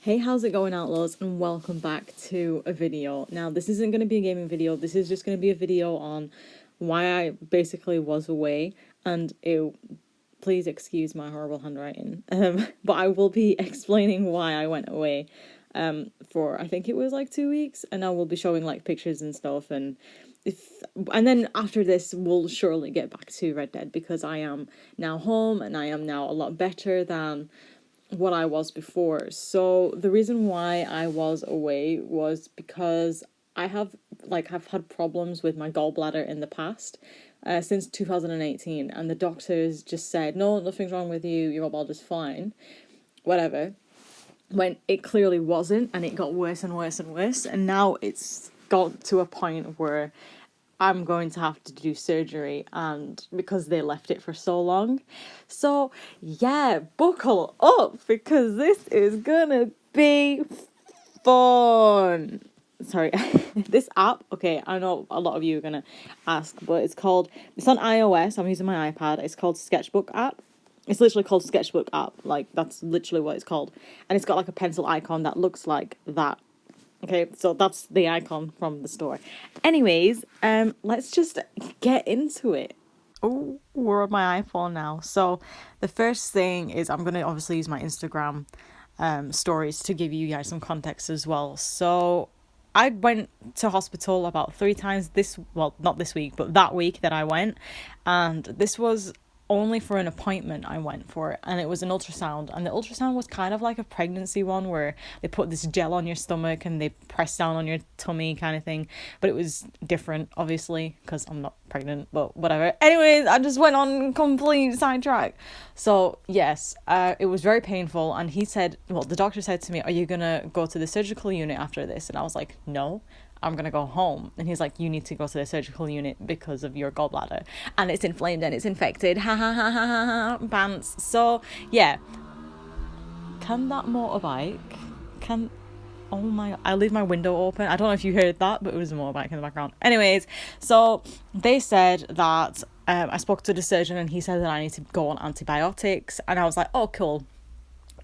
Hey, how's it going, Outlaws, and welcome back to a video. Now, this isn't going to be a gaming video, this is just going to be a video on why I basically was away, and please excuse my horrible handwriting, but I will be explaining why I went away for, I think it was like 2 weeks, and I will be showing like pictures and stuff, and then after this, we'll surely get back to Red Dead, because I am now home, and I am now a lot better than what I was before. So the reason why I was away was because I've had problems with my gallbladder in the past, since 2018, and the doctors just said, no, nothing's wrong with you, your gallbladder's fine, whatever, when it clearly wasn't, and it got worse and worse and worse, and now it's got to a point where I'm going to have to do surgery, and because they left it for so long. So yeah, buckle up, because this is gonna be fun. Sorry. This app, okay, I know a lot of you are gonna ask, but it's on iOS. I'm using my iPad. It's called Sketchbook app. It's literally called Sketchbook app. Like, that's literally what it's called. And it's got like a pencil icon that looks like that. Okay, so that's the icon from the store. Anyways, let's just get into it. Oh, we're on my iPhone now. So the first thing is I'm going to obviously use my Instagram stories to give you guys some context as well. So I went to hospital about 3 times not this week, but that week that I went. And this was only for an appointment I went for, and it was an ultrasound, and the ultrasound was kind of like a pregnancy one where they put this gel on your stomach and they press down on your tummy kind of thing, but it was different, obviously, because I'm not pregnant, but whatever. Anyways, I just went on complete sidetrack. So yes, it was very painful, and the doctor said to me, are you gonna go to the surgical unit after this? And I was like, no, I'm gonna go home. And he's like, you need to go to the surgical unit because of your gallbladder, and it's inflamed and it's infected. Ha ha ha ha ha ha. Pants. So yeah, can that motorbike oh my, I leave my window open. I don't know if you heard that, but it was a motorbike in the background. Anyways, so they said that I spoke to the surgeon, and he said that I need to go on antibiotics, and I was like, oh cool,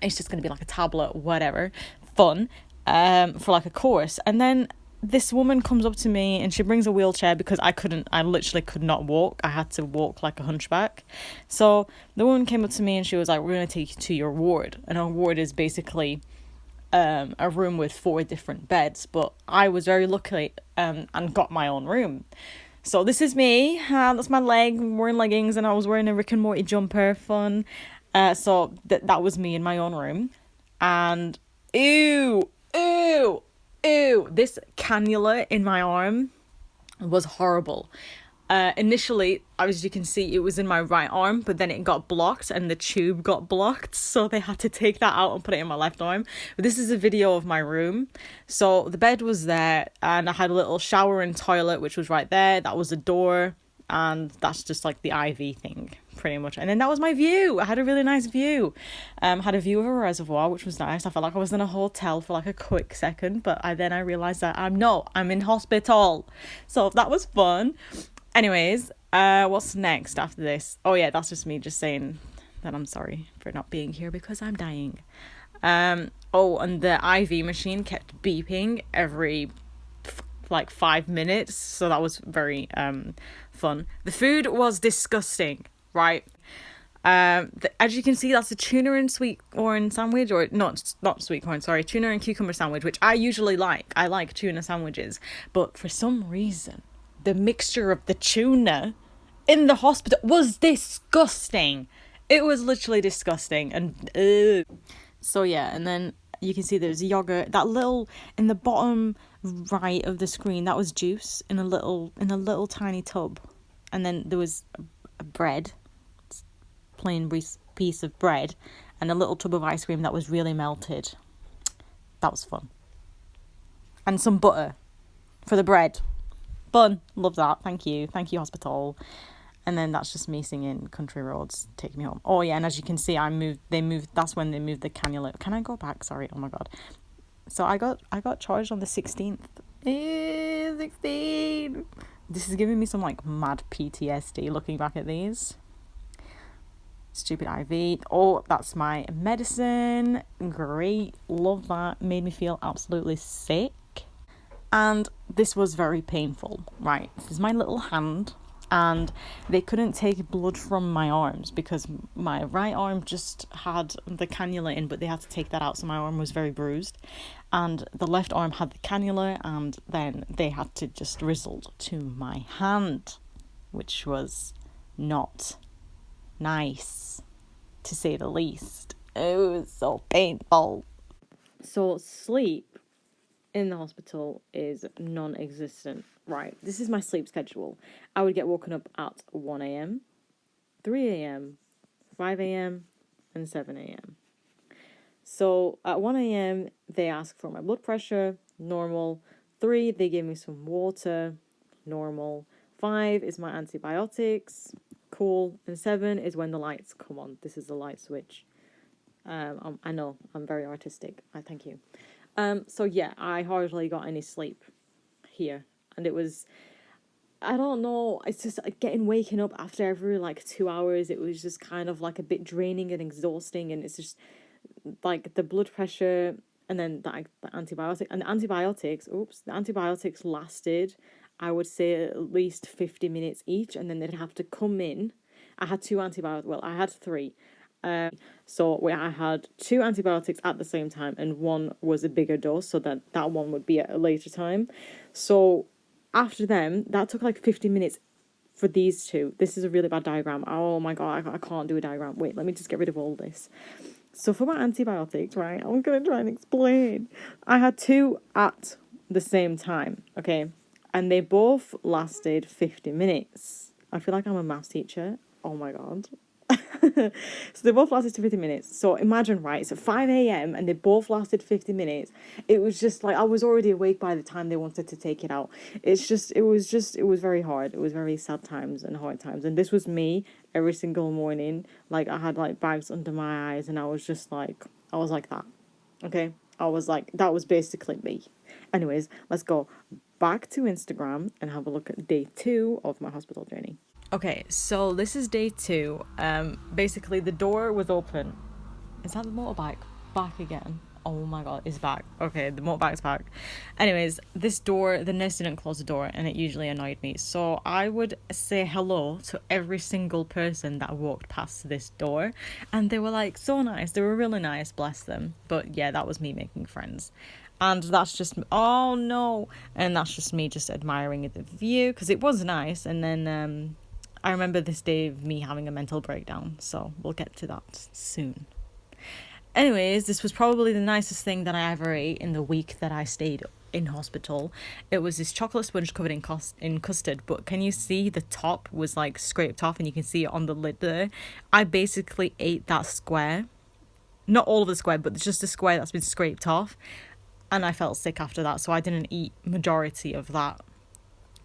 it's just gonna be like a tablet, whatever, fun, for like a course. And then this woman comes up to me, and she brings a wheelchair, because I literally could not walk. I had to walk like a hunchback. So the woman came up to me, and she was like, we're going to take you to your ward. And our ward is basically a room with 4 different beds, but I was very lucky and got my own room. So this is me, that's my leg, I'm wearing leggings, and I was wearing a Rick and Morty jumper, fun. So that was me in my own room. And ew, this cannula in my arm was horrible. Initially, as you can see, it was in my right arm, but then it got blocked and the tube got blocked, so they had to take that out and put it in my left arm. But this is a video of my room. So the bed was there, and I had a little shower and toilet, which was right there. That was the door, and that's just like the IV thing, pretty much. And then that was my view. I had a really nice view. Had a view of a reservoir, which was nice. I felt like I was in a hotel for like a quick second, but I realized that I'm in hospital. So that was fun. Anyways, what's next after this? Oh yeah, that's just me just saying that I'm sorry for not being here because I'm dying. And the IV machine kept beeping every like 5 minutes, so that was very fun. The food was disgusting, right? As you can see, that's a tuna and sweet corn sandwich, or not sweet corn, sorry, tuna and cucumber sandwich, which I usually like. I like tuna sandwiches, but for some reason the mixture of the tuna in the hospital was disgusting. It was literally disgusting. And so yeah, and then you can see there's yogurt, that little in the bottom right of the screen, that was juice in a little tiny tub. And then there was a bread, plain piece of bread, and a little tub of ice cream that was really melted. That was fun. And some butter for the bread. Fun. Love that. Thank you hospital. And then that's just me singing Country Roads Take Me Home. Oh yeah, and as you can see, that's when they moved the cannula. Can I go back? Sorry. Oh my god. So I got charged on the 16th. 16. This is giving me some like mad PTSD looking back at these. Stupid IV. Oh, that's my medicine. Great. Love that. Made me feel absolutely sick. And this was very painful. Right. This is my little hand. And they couldn't take blood from my arms because my right arm just had the cannula in, but they had to take that out, so my arm was very bruised. And the left arm had the cannula, and then they had to just resort to my hand, which was not nice, to say the least. It was so painful. So sleep in the hospital is non-existent. Right, this is my sleep schedule. I would get woken up at 1 a.m, 3 a.m, 5 a.m, and 7 a.m. So at 1 a.m, they ask for my blood pressure, normal. 3, they give me some water, normal. 5 is my antibiotics, cool. And 7 is when the lights come on. This is the light switch. I know, I'm very artistic. I thank you. So yeah, I hardly got any sleep here. And it was, I don't know, it's just waking up after every like 2 hours. It was just kind of like a bit draining and exhausting. And it's just like the blood pressure and then the antibiotic. And the antibiotics lasted, I would say, at least 50 minutes each. And then they'd have to come in. I had 2 antibiotics. Well, I had 3. So I had 2 antibiotics at the same time, and one was a bigger dose, so that one would be at a later time. So after them, that took like 50 minutes for these 2. This is a really bad diagram. Oh my god, I can't do a diagram. Wait, let me just get rid of all this. So for my antibiotics, right, I'm gonna try and explain. I had 2 at the same time, okay, and they both lasted 50 minutes. I feel like I'm a maths teacher. Oh my god. So they both lasted 50 minutes. So imagine, right, it's at 5 a.m. and they both lasted 50 minutes. It was just like I was already awake by the time they wanted to take it out. It was very hard. It was very sad times and hard times. And this was me every single morning. Like I had like bags under my eyes and I was like that. Okay? I was like, that was basically me. Anyways, let's go back to Instagram and have a look at day 2 of my hospital journey. Okay, so this is day 2. Basically the door was open. Is that the motorbike back again? Oh my god, it's back. Okay, the motorbike's back. Anyways, this door, the nurse didn't close the door, and it usually annoyed me. So I would say hello to every single person that walked past this door, and they were like so nice. They were really nice, bless them. But yeah, that was me making friends. And that's just, oh no, and that's just me just admiring the view, because it was nice. And then I remember this day of me having a mental breakdown, so we'll get to that soon. Anyways, this was probably the nicest thing that I ever ate in the week that I stayed in hospital. It was this chocolate sponge covered in custard, but can you see the top was like scraped off, and you can see it on the lid there. I basically ate that square. Not all of the square, but just the square that's been scraped off. And I felt sick after that, so I didn't eat majority of that.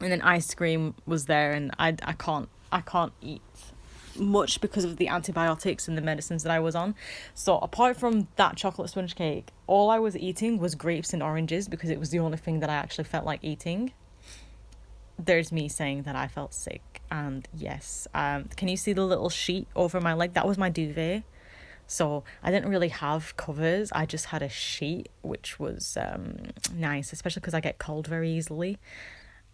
And then ice cream was there, and I can't eat much because of the antibiotics and the medicines that I was on. So apart from that chocolate sponge cake, all I was eating was grapes and oranges because it was the only thing that I actually felt like eating. There's me saying that I felt sick, and yes, can you see the little sheet over my leg? That was my duvet. So I didn't really have covers. I just had a sheet, which was nice, especially because I get cold very easily.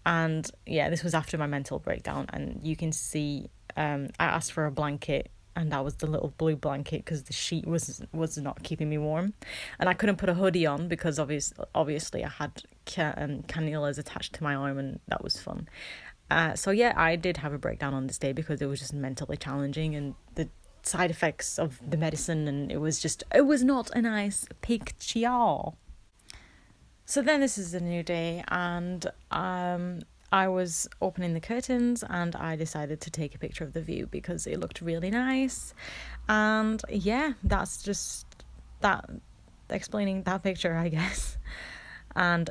And yeah, this was after my mental breakdown, and you can see I asked for a blanket, and that was the little blue blanket because the sheet was not keeping me warm, and I couldn't put a hoodie on because obviously I had cannulas attached to my arm, and that was fun. So yeah, I did have a breakdown on this day because it was just mentally challenging, and the side effects of the medicine, and it was not a nice picture. So then this is a new day, and I was opening the curtains, and I decided to take a picture of the view because it looked really nice. And yeah, that's just that, explaining that picture, I guess. And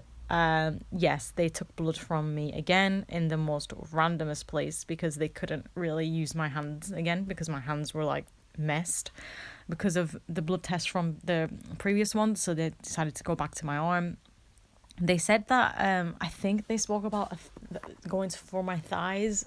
yes, they took blood from me again in the most randomest place because they couldn't really use my hands again because my hands were like messed because of the blood test from the previous one. So they decided to go back to my arm. They said that I think they spoke about going for my thighs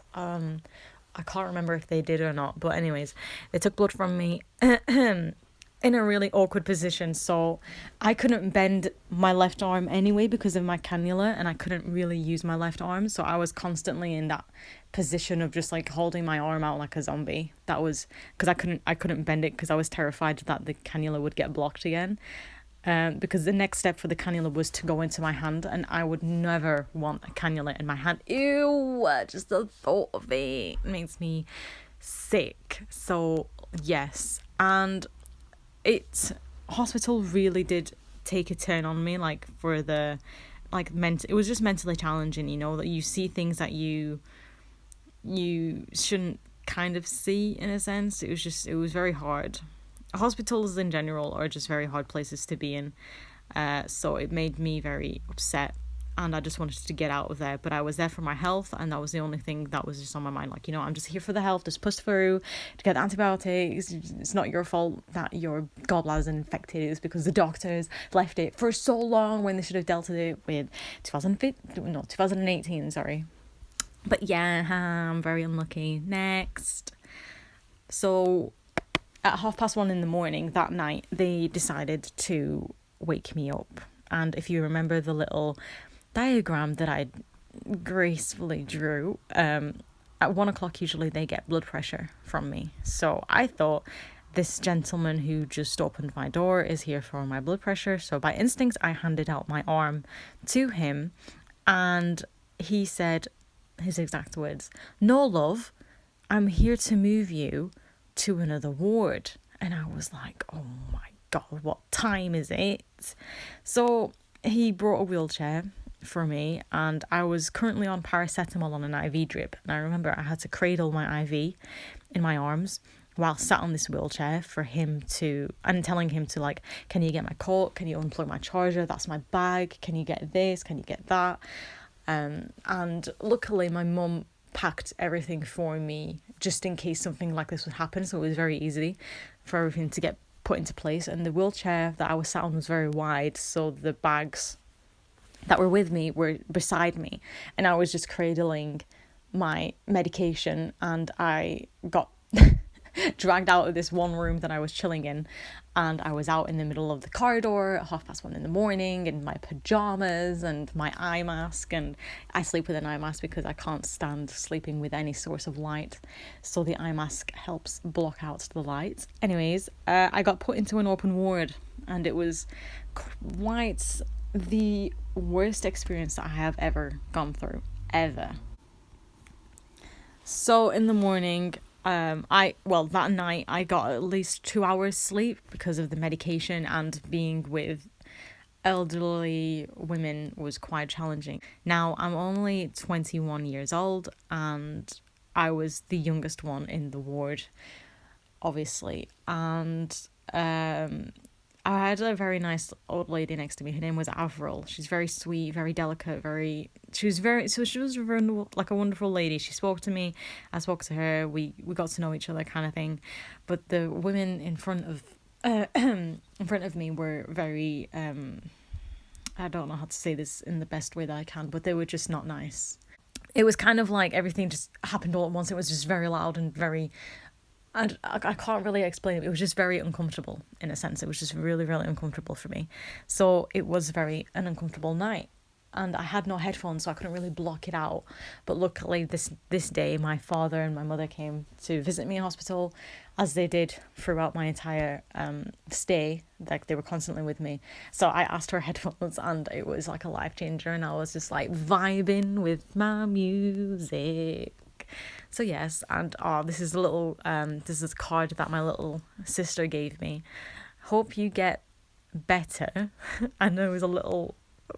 I can't remember if they did or not, but anyways, they took blood from me in a really awkward position. So I couldn't bend my left arm anyway because of my cannula, and I couldn't really use my left arm. So I was constantly in that position of just like holding my arm out like a zombie. That was because I couldn't bend it because I was terrified that the cannula would get blocked again. Because the next step for the cannula was to go into my hand, and I would never want a cannula in my hand. Ew, just the thought of it makes me sick. So yes, and hospital really did take a turn on me, like for the it was just mentally challenging, you know, that you see things that you shouldn't kind of see in a sense. It was very hard. Hospitals in general are just very hard places to be in, so it made me very upset, and I just wanted to get out of there. But I was there for my health, and that was the only thing that was just on my mind. Like, you know, I'm just here for the health, just push through to get antibiotics. It's not your fault that your gallbladder is infected. It's because the doctors left it for so long when they should have dealt with it with 2018, sorry. But yeah, I'm very unlucky. Next. So at 1:30 in the morning that night, they decided to wake me up. And if you remember the little diagram that I gracefully drew, at 1:00 usually they get blood pressure from me. So I thought, this gentleman who just opened my door is here for my blood pressure. So by instinct, I handed out my arm to him, and he said his exact words, "No, love, I'm here to move you to another ward." And I was like, oh my God, what time is it? So he brought a wheelchair for me, and I was currently on paracetamol on an IV drip. And I remember I had to cradle my IV in my arms while sat on this wheelchair for him to, and telling him to, like, can you get my coat? Can you unplug my charger? That's my bag. Can you get this? Can you get that? And luckily my mum packed everything for me just in case something like this would happen, so it was very easy for everything to get put into place. And the wheelchair that I was sat on was very wide, so the bags that were with me were beside me, and I was just cradling my medication, and I got dragged out of this one room that I was chilling in, and I was out in the middle of the corridor at 1:30 in the morning in my pajamas and my eye mask. And I sleep with an eye mask because I can't stand sleeping with any source of light, so the eye mask helps block out the light. Anyways, I got put into an open ward, and it was quite the worst experience that I have ever gone through, ever. So in the morning, that night I got at least 2 hours sleep because of the medication, and being with elderly women was quite challenging. Now, I'm only 21 years old, and I was the youngest one in the ward, obviously. And I had a very nice old lady next to me. Her name was Avril. She's very sweet, very delicate, she was like a wonderful lady. She spoke to me, I spoke to her, we got to know each other, kind of thing. But the women in front of me were very, I don't know how to say this in the best way that I can, but they were just not nice. It was kind of like everything just happened all at once. It was just very loud and very, and I can't really explain it. It was just very uncomfortable in a sense. It was just really, really uncomfortable for me. So it was an uncomfortable night. And I had no headphones, so I couldn't really block it out. But luckily this day, my father and my mother came to visit me in hospital, as they did throughout my entire stay. Like, they were constantly with me. So I asked for headphones, and it was like a life changer. And I was just like vibing with my music. So yes, and this is a card that my little sister gave me. Hope you get better. And there was a little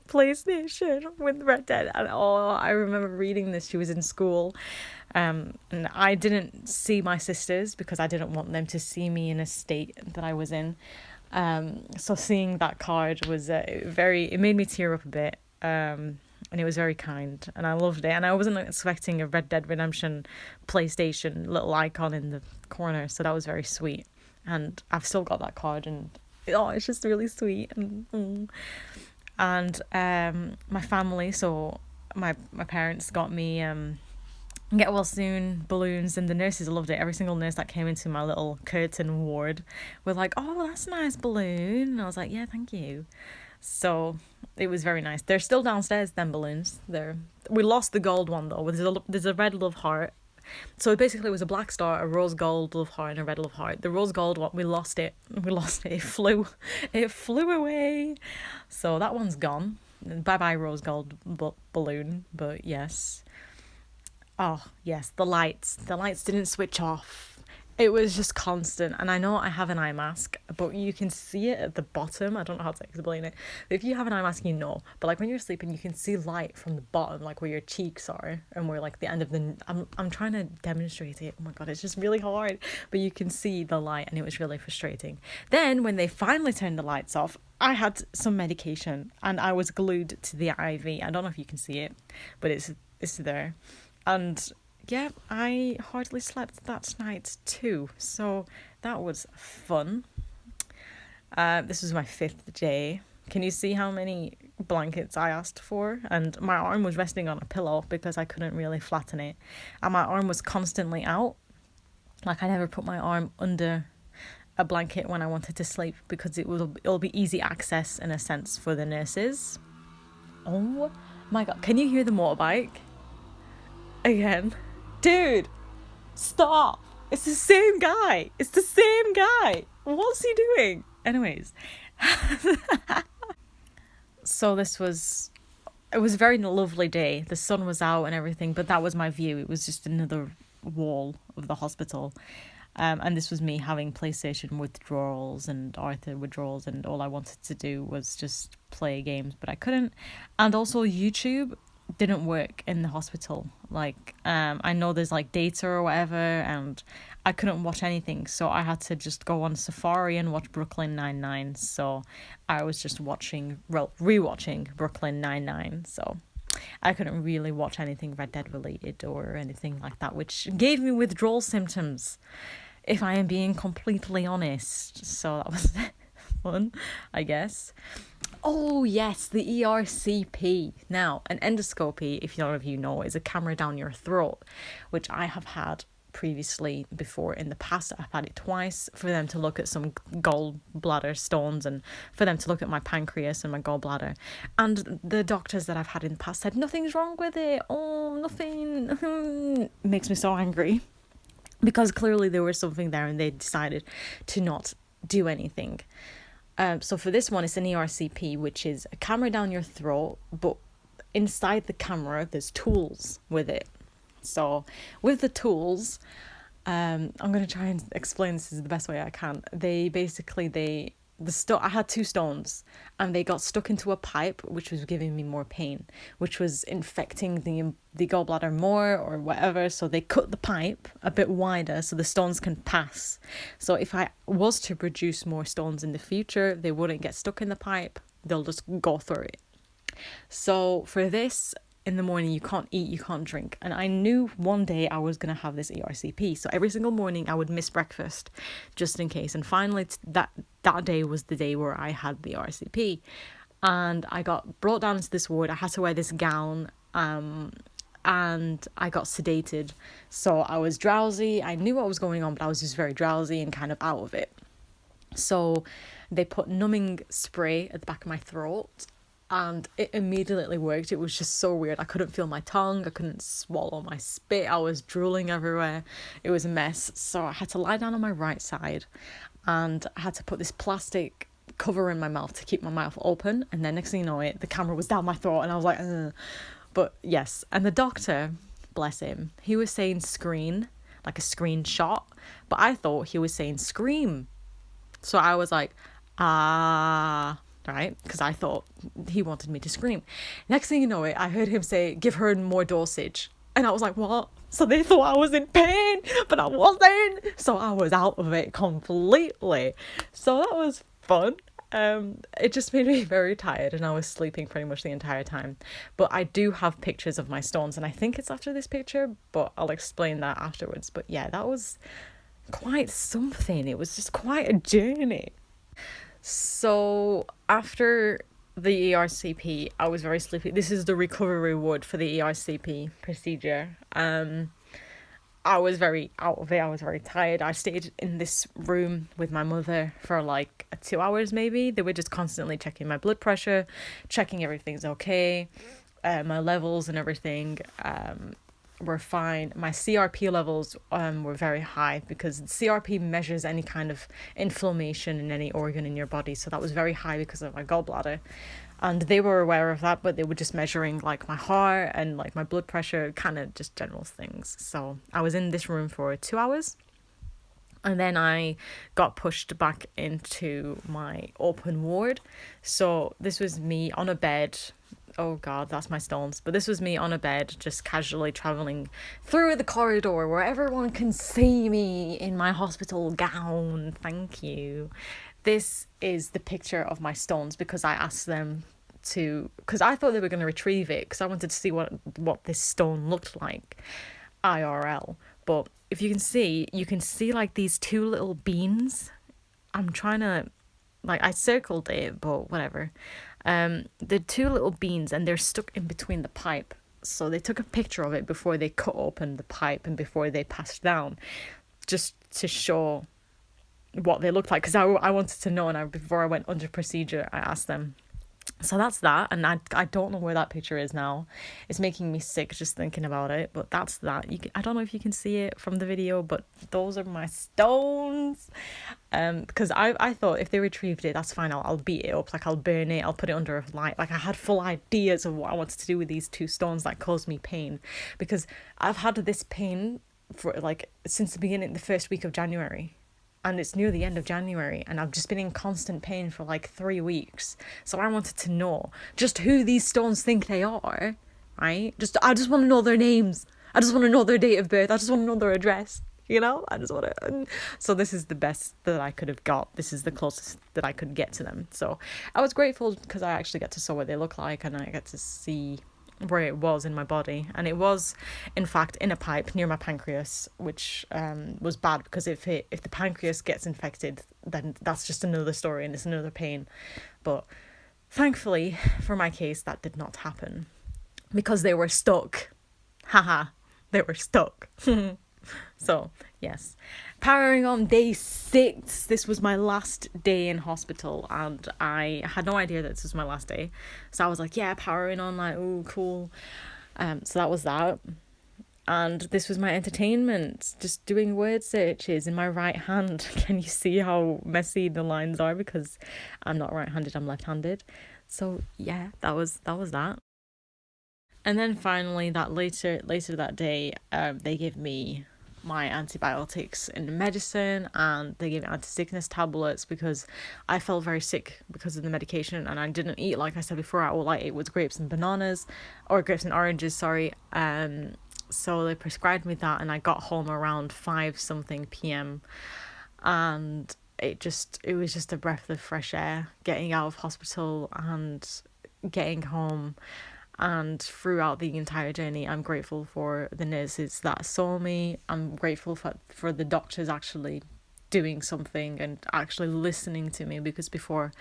PlayStation with Red Dead, and I remember reading this. She was in school, and I didn't see my sisters because I didn't want them to see me in a state that I was in. So seeing that card was it made me tear up a bit. And it was very kind, and I loved it. And I wasn't expecting a Red Dead Redemption PlayStation little icon in the corner, so that was very sweet. And I've still got that card, and it's just really sweet. And my family, so my parents got me Get well soon, balloons, and the nurses loved it. Every single nurse that came into my little curtain ward were like, oh, that's a nice balloon. And I was like, yeah, thank you. So it was very nice. They're still downstairs, them balloons. We lost the gold one though. There's a red love heart. So it basically was a black star, a rose gold love heart, and a red love heart. The rose gold one, we lost it. It flew. It flew away. So that one's gone. Bye bye rose gold balloon. But yes. Oh, yes, the lights. The lights didn't switch off. It was just constant. And I know I have an eye mask, but you can see it at the bottom. I don't know how to explain it. But if you have an eye mask, you know. But like when you're sleeping, you can see light from the bottom, like where your cheeks are and where like the end of the... I'm trying to demonstrate it. Oh my God, it's just really hard. But you can see the light and it was really frustrating. Then when they finally turned the lights off, I had some medication and I was glued to the IV. I don't know if you can see it, but it's there. And yeah, I hardly slept that night too. So that was fun. This was my 5th day. Can you see how many blankets I asked for? And my arm was resting on a pillow because I couldn't really flatten it. And my arm was constantly out. Like I never put my arm under a blanket when I wanted to sleep because it'll be easy access in a sense for the nurses. Oh my God. Can you hear the motorbike? Again. Dude, stop. It's the same guy. What's he doing? Anyways. So it was a very lovely day. The sun was out and everything, but that was my view. It was just another wall of the hospital. And this was me having PlayStation withdrawals and Arthur withdrawals, and all I wanted to do was just play games, but I couldn't. And also YouTube didn't work in the hospital. Like I know there's like data or whatever, and I couldn't watch anything, so I had to just go on Safari and watch Brooklyn Nine-Nine. So I was just rewatching Brooklyn Nine-Nine, so I couldn't really watch anything Red Dead related or anything like that, which gave me withdrawal symptoms, if I am being completely honest. So that was fun, I guess. Oh yes, the ERCP. Now, an endoscopy, if none of you know, is a camera down your throat, which I have had previously before in the past. I've had it twice for them to look at some gallbladder stones and for them to look at my pancreas and my gallbladder. And the doctors that I've had in the past said, nothing's wrong with it. Oh, nothing. Makes me so angry. Because clearly there was something there and they decided to not do anything. So for this one, it's an ERCP, which is a camera down your throat, but inside the camera, there's tools with it. So with the tools, I'm going to try and explain this the best way I can. I had 2 stones and they got stuck into a pipe, which was giving me more pain, which was infecting the gallbladder more or whatever. So they cut the pipe a bit wider so the stones can pass. So if I was to produce more stones in the future, they wouldn't get stuck in the pipe. They'll just go through it. So for this, in the morning, you can't eat, you can't drink. And I knew one day I was going to have this ERCP. So every single morning I would miss breakfast just in case. And finally, that day was the day where I had the ERCP. And I got brought down into this ward. I had to wear this gown and I got sedated. So I was drowsy. I knew what was going on, but I was just very drowsy and kind of out of it. So they put numbing spray at the back of my throat. And it immediately worked. It was just so weird. I couldn't feel my tongue. I couldn't swallow my spit. I was drooling everywhere. It was a mess. So I had to lie down on my right side and I had to put this plastic cover in my mouth to keep my mouth open. And then next thing you know, the camera was down my throat and I was like, ugh. But yes. And the doctor, bless him, he was saying screen, like a screenshot. But I thought he was saying scream. So I was like, right? Because I thought he wanted me to scream. Next thing you know I heard him say, give her more dosage. And I was like, what? So they thought I was in pain, but I wasn't. So I was out of it completely. So that was fun. It just made me very tired and I was sleeping pretty much the entire time. But I do have pictures of my stones and I think it's after this picture, but I'll explain that afterwards. But yeah, that was quite something. It was just quite a journey. So after the ERCP, I was very sleepy. This is the recovery ward for the ERCP procedure. I was very out of it. I was very tired. I stayed in this room with my mother for like 2 hours maybe. They were just constantly checking my blood pressure, checking everything's okay, my levels and everything were fine. My CRP levels were very high because CRP measures any kind of inflammation in any organ in your body. So that was very high because of my gallbladder. And they were aware of that, but they were just measuring like my heart and like my blood pressure, kind of just general things. So I was in this room for 2 hours. And then I got pushed back into my open ward. So this was me on a bed. Oh God, that's my stones. But this was me on a bed, just casually traveling through the corridor where everyone can see me in my hospital gown. Thank you. This is the picture of my stones because I asked them to, because I thought they were going to retrieve it because I wanted to see what this stone looked like IRL. But if you can see like these two little beans. I'm trying to, like, I circled it, but whatever. The two little beans, and they're stuck in between the pipe. So they took a picture of it before they cut open the pipe and before they passed down, just to show what they looked like. Because I wanted to know, and before I went under procedure, I asked them. So that's that, and I don't know where that picture is now. It's making me sick just thinking about it, but that's that. I don't know if you can see it from the video, but those are my stones. Because I thought if they retrieved it, that's fine. I'll beat it up, like I'll burn it, I'll put it under a light. Like I had full ideas of what I wanted to do with these two stones that caused me pain, because I've had this pain for like since the beginning, the first week of January. And it's near the end of January, and I've just been in constant pain for like 3 weeks. So I wanted to know just who these stones think they are, right? I just want to know their names. I just want to know their date of birth. I just want to know their address. You know, I just want to. So this is the best that I could have got. This is the closest that I could get to them. So I was grateful because I actually get to see what they look like, and I get to see where it was in my body. And it was in fact in a pipe near my pancreas, which was bad, because if the pancreas gets infected, then that's just another story and it's another pain. But thankfully for my case, that did not happen because they were stuck. Haha, they were stuck. So yes, powering on day 6. This was my last day in hospital, and I had no idea that this was my last day. So I was like, yeah, powering on, like, oh, cool. So that was that. And this was my entertainment, just doing word searches in my right hand. Can you see how messy the lines are? Because I'm not right-handed, I'm left-handed. So yeah, that was that. And then finally, that later that day, they gave me my antibiotics and medicine, and they gave me anti-sickness tablets because I felt very sick because of the medication, and I didn't eat, like I said before. All I ate was grapes and oranges, sorry. So they prescribed me that, and I got home around 5 something p.m. and it was just a breath of fresh air getting out of hospital and getting home. And throughout the entire journey, I'm grateful for the nurses that saw me. I'm grateful for the doctors actually doing something and actually listening to me, because before,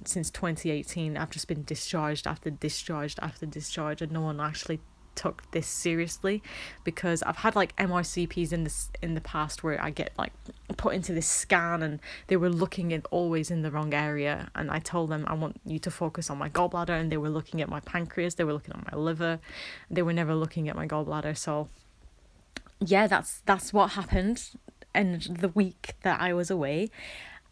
since 2018, I've just been discharged after discharge, and no one actually took this seriously, because I've had like MRCPs in the past where I get like put into this scan and they were looking at always in the wrong area, and I told them I want you to focus on my gallbladder, and they were looking at my pancreas, they were looking at my liver, they were never looking at my gallbladder. So yeah, that's what happened in the week that I was away.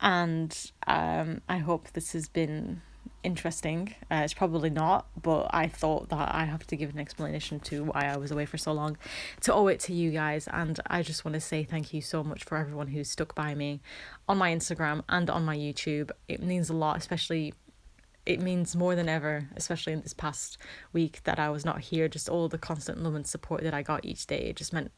And I hope this has been interesting. It's probably not, but I thought that I have to give an explanation to why I was away for so long, to owe it to you guys. And I just want to say thank you so much for everyone who's stuck by me on my Instagram and on my YouTube. It means a lot, especially it means more than ever, especially in this past week that I was not here. Just all the constant love and support that I got each day, it just meant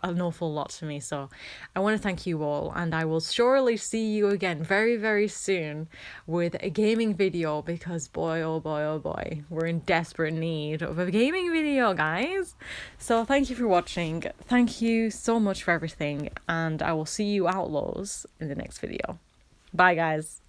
an awful lot to me. So I want to thank you all, and I will surely see you again very, very soon with a gaming video, because boy, oh boy, oh boy, we're in desperate need of a gaming video, guys. So thank you for watching. Thank you so much for everything, and I will see you outlaws in the next video. Bye, guys.